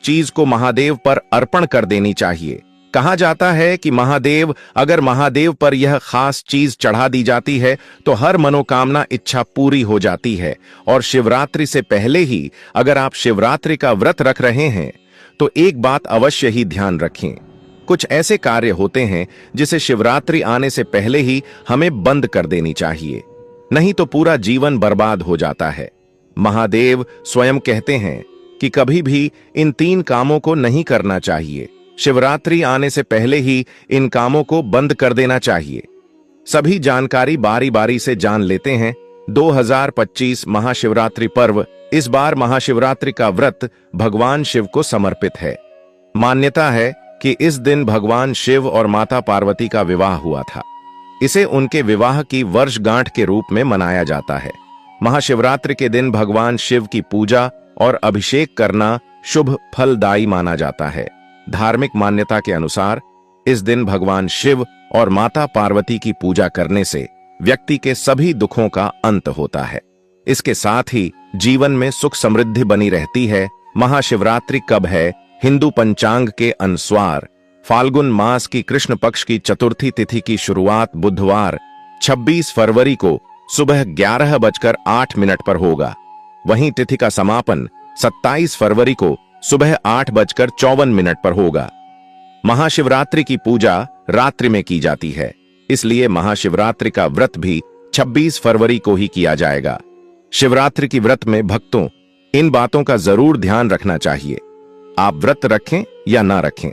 चीज को महादेव पर अर्पण कर देनी चाहिए। कहा जाता है कि अगर महादेव पर यह खास चीज चढ़ा दी जाती है तो हर मनोकामना इच्छा पूरी हो जाती है। और शिवरात्रि से पहले ही अगर आप शिवरात्रि का व्रत रख रहे हैं तो एक बात अवश्य ही ध्यान रखें। कुछ ऐसे कार्य होते हैं जिसे शिवरात्रि आने से पहले ही हमें बंद कर देनी चाहिए, नहीं तो पूरा जीवन बर्बाद हो जाता है। महादेव स्वयं कहते हैं कि कभी भी इन 3 कामों को नहीं करना चाहिए। शिवरात्रि आने से पहले ही इन कामों को बंद कर देना चाहिए। सभी जानकारी बारी बारी से जान लेते हैं। 2025 महाशिवरात्रि पर्व। इस बार महाशिवरात्रि का व्रत भगवान शिव को समर्पित है। मान्यता है कि इस दिन भगवान शिव और माता पार्वती का विवाह हुआ था। इसे उनके विवाह की वर्षगांठ के रूप में मनाया जाता है। महाशिवरात्रि के दिन भगवान शिव की पूजा और अभिषेक करना शुभ फलदायी माना जाता है। धार्मिक मान्यता के अनुसार इस दिन भगवान शिव और माता पार्वती की पूजा करने से व्यक्ति के सभी दुखों का अंत होता है। इसके साथ ही जीवन में सुख समृद्धि बनी रहती है। महाशिवरात्रि कब है? हिंदू पंचांग के अनुसार फाल्गुन मास की कृष्ण पक्ष की चतुर्थी तिथि की शुरुआत बुधवार 26 फरवरी को सुबह 11:08 पर होगा। वहीं तिथि का समापन 27 फरवरी को सुबह 8:54 पर होगा। महाशिवरात्रि की पूजा रात्रि में की जाती है, इसलिए महाशिवरात्रि का व्रत भी 26 फरवरी को ही किया जाएगा। शिवरात्रि की व्रत में भक्तों इन बातों का जरूर ध्यान रखना चाहिए। आप व्रत रखें या ना रखें,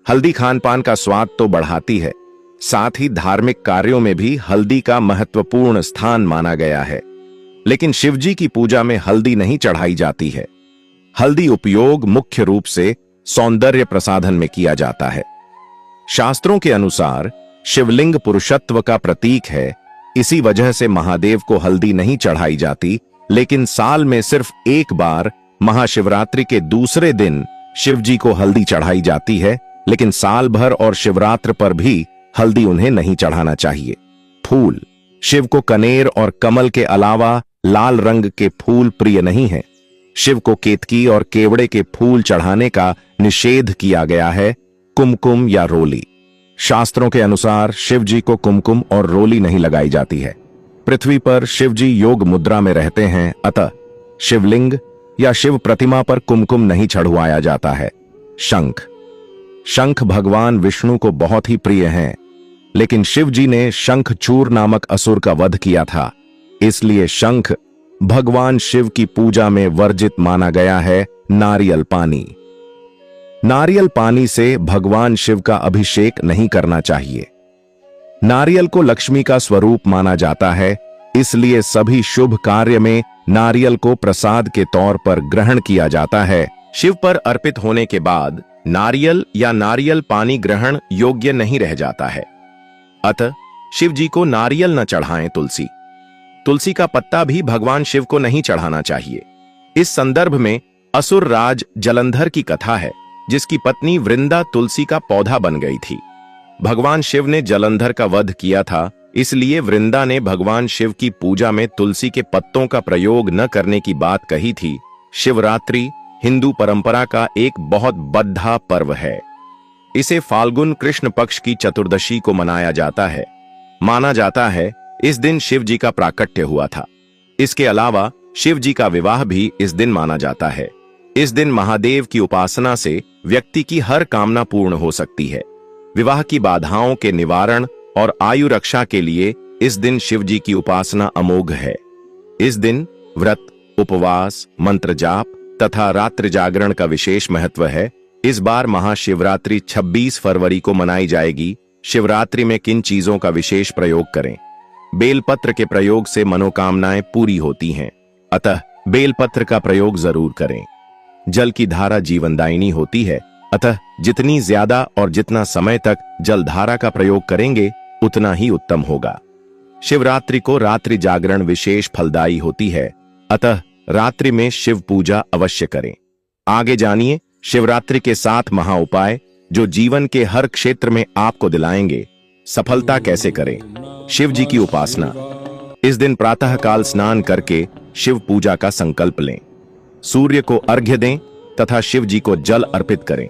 हल्दी खान पान का स्वाद तो बढ़ाती है, साथ ही धार्मिक कार्यों में भी हल्दी का महत्वपूर्ण स्थान माना गया है। लेकिन शिवजी की पूजा में हल्दी नहीं चढ़ाई जाती है। हल्दी उपयोग मुख्य रूप से सौंदर्य प्रसाधन में किया जाता है। शास्त्रों के अनुसार शिवलिंग पुरुषत्व का प्रतीक है, इसी वजह से महादेव को हल्दी नहीं चढ़ाई जाती। लेकिन साल में सिर्फ एक बार महाशिवरात्रि के दूसरे दिन शिवजी को हल्दी चढ़ाई जाती है, लेकिन साल भर और शिवरात्रि पर भी हल्दी उन्हें नहीं चढ़ाना चाहिए। फूल। शिव को कनेर और कमल के अलावा लाल रंग के फूल प्रिय नहीं है। शिव को केतकी और केवड़े के फूल चढ़ाने का निषेध किया गया है। कुमकुम या रोली। शास्त्रों के अनुसार शिव जी को कुमकुम और रोली नहीं लगाई जाती है। पृथ्वी पर शिव जी योग मुद्रा में रहते हैं, अतः शिवलिंग या शिव प्रतिमा पर कुमकुम नहीं चढ़वाया जाता है। शंख भगवान विष्णु को बहुत ही प्रिय हैं, लेकिन शिव जी ने शंखचूर नामक असुर का वध किया था, इसलिए शंख भगवान शिव की पूजा में वर्जित माना गया है। नारियल पानी से भगवान शिव का अभिषेक नहीं करना चाहिए। नारियल को लक्ष्मी का स्वरूप माना जाता है, इसलिए सभी शुभ कार्य में नारियल को प्रसाद के तौर पर ग्रहण किया जाता है। शिव पर अर्पित होने के बाद नारियल या नारियल पानी ग्रहण योग्य नहीं रह जाता है, अतः शिव जी को नारियल न चढ़ाएं। तुलसी का पत्ता भी भगवान शिव को नहीं चढ़ाना चाहिए। इस संदर्भ में असुर राज जलंधर की कथा है, जिसकी पत्नी वृंदा तुलसी का पौधा बन गई थी। भगवान शिव ने जलंधर का वध किया था, इसलिए वृंदा ने भगवान शिव की पूजा में तुलसी के पत्तों का प्रयोग न करने की बात कही थी। शिवरात्रि हिंदू परंपरा का एक बहुत बद्धा पर्व है। इसे फाल्गुन कृष्ण पक्ष की चतुर्दशी को मनाया जाता है। माना जाता है इस दिन शिव जी का प्राकट्य हुआ था। इसके अलावा शिव जी का विवाह भी इस दिन माना जाता है। इस दिन महादेव की उपासना से व्यक्ति की हर कामना पूर्ण हो सकती है। विवाह की बाधाओं के निवारण और आयु रक्षा के लिए इस दिन शिव जी की उपासना अमोघ है। इस दिन व्रत, उपवास, मंत्र जाप तथा रात्रि जागरण का विशेष महत्व है। इस बार महाशिवरात्रि 26 फरवरी को मनाई जाएगी। शिवरात्रि में किन चीजों का विशेष प्रयोग करें? बेलपत्र के प्रयोग से मनोकामनाएं पूरी होती हैं, अतः बेलपत्र का प्रयोग जरूर करें। जल की धारा जीवनदायिनी होती है, अतः जितनी ज्यादा और जितना समय तक जलधारा का प्रयोग करेंगे उतना ही उत्तम होगा। शिवरात्रि को रात्रि जागरण विशेष फलदायी होती है, अतः रात्रि में शिव पूजा अवश्य करें। आगे जानिए शिवरात्रि के 7 महा उपाय जो जीवन के हर क्षेत्र में आपको दिलाएंगे सफलता। कैसे करें शिव जी की उपासना? इस दिन प्रातःकाल स्नान करके शिव पूजा का संकल्प लें। सूर्य को अर्घ्य दें तथा शिव जी को जल अर्पित करें।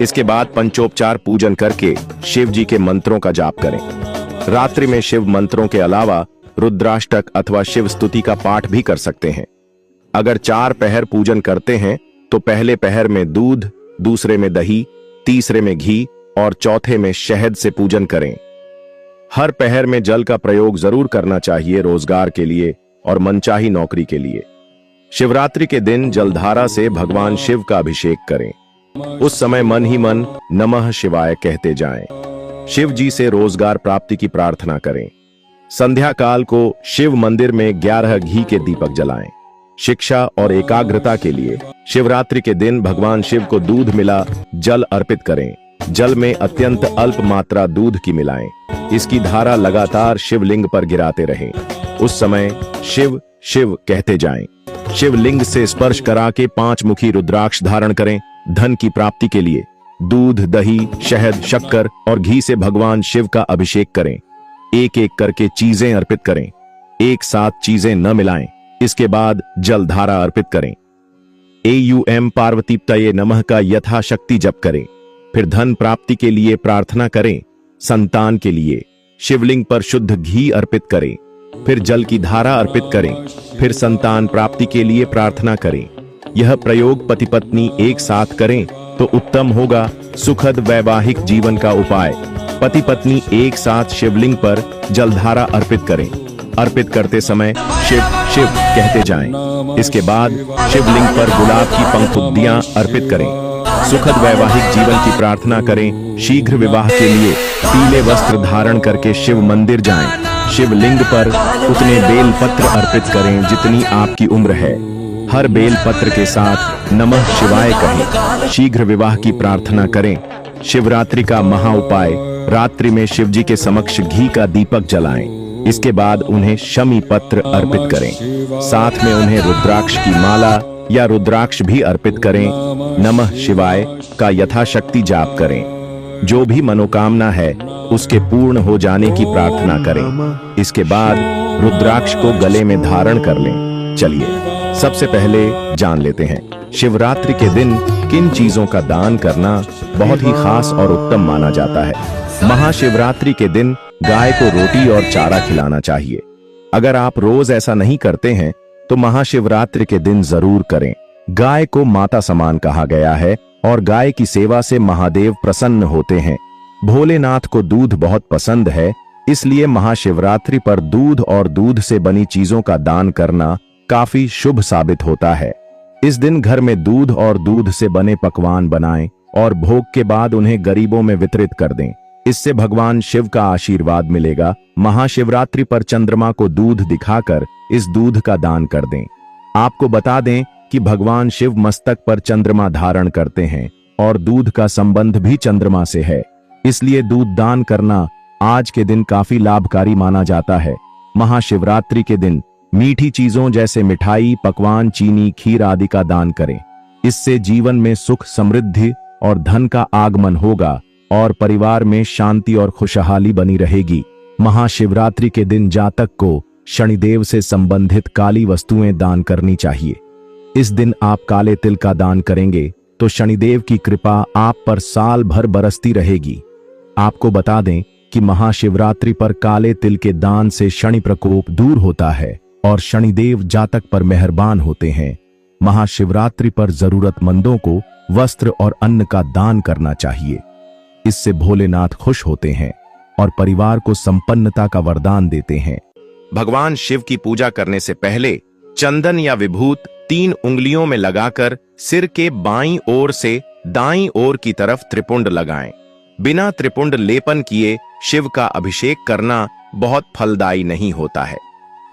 इसके बाद पंचोपचार पूजन करके शिव जी के मंत्रों का जाप करें। रात्रि में शिव मंत्रों के अलावा रुद्राष्टक अथवा शिव स्तुति का पाठ भी कर सकते हैं। अगर 4 पहर पूजन करते हैं तो पहले पहर में दूध, दूसरे में दही, तीसरे में घी और चौथे में शहद से पूजन करें। हर पहर में जल का प्रयोग जरूर करना चाहिए, रोजगार के लिए और मनचाही नौकरी के लिए। शिवरात्रि के दिन जलधारा से भगवान शिव का अभिषेक करें। उस समय मन ही मन नमः शिवाय कहते जाएं। शिव जी से रोजगार प्राप्ति की प्रार्थना करें। संध्या काल को शिव मंदिर में 11 घी के दीपक जलाएं। शिक्षा और एकाग्रता के लिए शिवरात्रि के दिन भगवान शिव को दूध मिला जल अर्पित करें। जल में अत्यंत अल्प मात्रा दूध की मिलाएं। इसकी धारा लगातार शिवलिंग पर गिराते रहें। उस समय शिव शिव कहते जाएं। शिवलिंग से स्पर्श करा के 5 मुखी रुद्राक्ष धारण करें। धन की प्राप्ति के लिए दूध, दही, शहद, शक्कर और घी से भगवान शिव का अभिषेक करें। एक एक करके चीजें अर्पित करें। एक साथ चीजें न मिलाएं। इसके बाद जलधारा अर्पित करें। एयूएम पार्वतीपतये नमः का यथाशक्ति जप करें। फिर धन प्राप्ति के लिए प्रार्थना करें। संतान के लिए शिवलिंग पर शुद्ध घी अर्पित करें। फिर जल की धारा अर्पित करें। फिर संतान प्राप्ति के लिए प्रार्थना करें। यह प्रयोग पति पत्नी एक साथ करें तो उत्तम होगा। सुखद वैवाहिक जीवन का उपाय। पति पत्नी एक साथ शिवलिंग पर जलधारा अर्पित करें। अर्पित करते समय शिव शिव कहते जाएं। इसके बाद शिवलिंग पर गुलाब की पंखुड़ियां अर्पित करें। सुखद वैवाहिक जीवन की प्रार्थना करें। शीघ्र विवाह के लिए पीले वस्त्र धारण करके शिव मंदिर जाएं। शिवलिंग पर उतने बेल पत्र अर्पित करें जितनी आपकी उम्र है। हर बेल पत्र के साथ नमः शिवाय कहें। शीघ्र विवाह की प्रार्थना करें। शिवरात्रि का महा उपाय, रात्रि में शिव जी के समक्ष घी का दीपक जलाएं। इसके बाद उन्हें शमी पत्र अर्पित करें। साथ में उन्हें रुद्राक्ष की माला या रुद्राक्ष भी अर्पित करें। नमः शिवाय का यथाशक्ति जाप करें। जो भी मनोकामना है उसके पूर्ण हो जाने की प्रार्थना करें। इसके बाद रुद्राक्ष को गले में धारण कर लें। चलिए सबसे पहले जान लेते हैं शिवरात्रि के दिन किन चीजों का दान करना बहुत ही खास और उत्तम माना जाता है। महाशिवरात्रि के दिन गाय को रोटी और चारा खिलाना चाहिए। अगर आप रोज ऐसा नहीं करते हैं तो महाशिवरात्रि के दिन जरूर करें। गाय को माता समान कहा गया है और गाय की सेवा से महादेव प्रसन्न होते हैं। भोलेनाथ को दूध बहुत पसंद है, इसलिए महाशिवरात्रि पर दूध और दूध से बनी चीजों का दान करना काफी शुभ साबित होता है। इस दिन घर में दूध और दूध से बने पकवान बनाएं और भोग के बाद उन्हें गरीबों में वितरित कर दें। इससे भगवान शिव का आशीर्वाद मिलेगा। महाशिवरात्रि पर चंद्रमा को दूध दिखाकर इस दूध का दान कर दें। आपको बता दें कि भगवान शिव मस्तक पर चंद्रमा धारण करते हैं और दूध का संबंध भी चंद्रमा से है, इसलिए दूध दान करना आज के दिन काफी लाभकारी माना जाता है। महाशिवरात्रि के दिन मीठी चीजों जैसे मिठाई, पकवान, चीनी, खीर आदि का दान करें। इससे जीवन में सुख, समृद्धि और धन का आगमन होगा और परिवार में शांति और खुशहाली बनी रहेगी। महाशिवरात्रि के दिन जातक को शनिदेव से संबंधित काली वस्तुएं दान करनी चाहिए। इस दिन आप काले तिल का दान करेंगे तो शनिदेव की कृपा आप पर साल भर बरसती रहेगी। आपको बता दें कि महाशिवरात्रि पर काले तिल के दान से शनि प्रकोप दूर होता है और शनिदेव जातक पर मेहरबान होते हैं। महाशिवरात्रि पर जरूरतमंदों को वस्त्र और अन्न का दान करना चाहिए। इससे भोलेनाथ खुश होते हैं और परिवार को संपन्नता का वरदान देते हैं। भगवान शिव की पूजा करने से पहले चंदन या विभूत 3 उंगलियों में लगाकर सिर के बाईं ओर से दाईं ओर की तरफ त्रिपुंड लगाएं। बिना त्रिपुंड लेपन किए शिव का अभिषेक करना बहुत फलदायी नहीं होता है।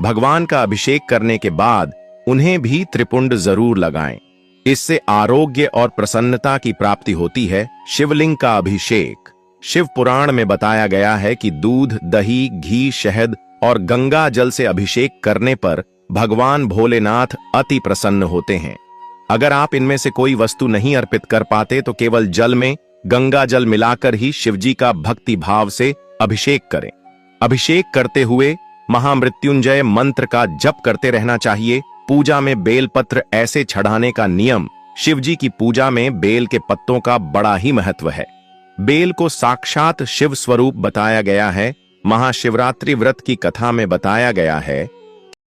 भगवान का अभिषेक करने के बाद उन्हें भी त्रिपुंड जरूर लगाएं। इससे आरोग्य और प्रसन्नता की प्राप्ति होती है। शिवलिंग का अभिषेक। शिव पुराण में बताया गया है कि दूध, दही, घी, शहद और गंगा जल से अभिषेक करने पर भगवान भोलेनाथ अति प्रसन्न होते हैं। अगर आप इनमें से कोई वस्तु नहीं अर्पित कर पाते तो केवल जल में गंगा जल मिलाकर ही शिवजी का भक्ति भाव से अभिषेक करें। अभिषेक करते हुए महामृत्युंजय मंत्र का जप करते रहना चाहिए। पूजा में बेलपत्र ऐसे चढ़ाने का नियम शिवजी की पूजा में बेल के पत्तों का बड़ा ही महत्व है। बेल को साक्षात शिव स्वरूप बताया गया है। महाशिवरात्रि व्रत की कथा में बताया गया है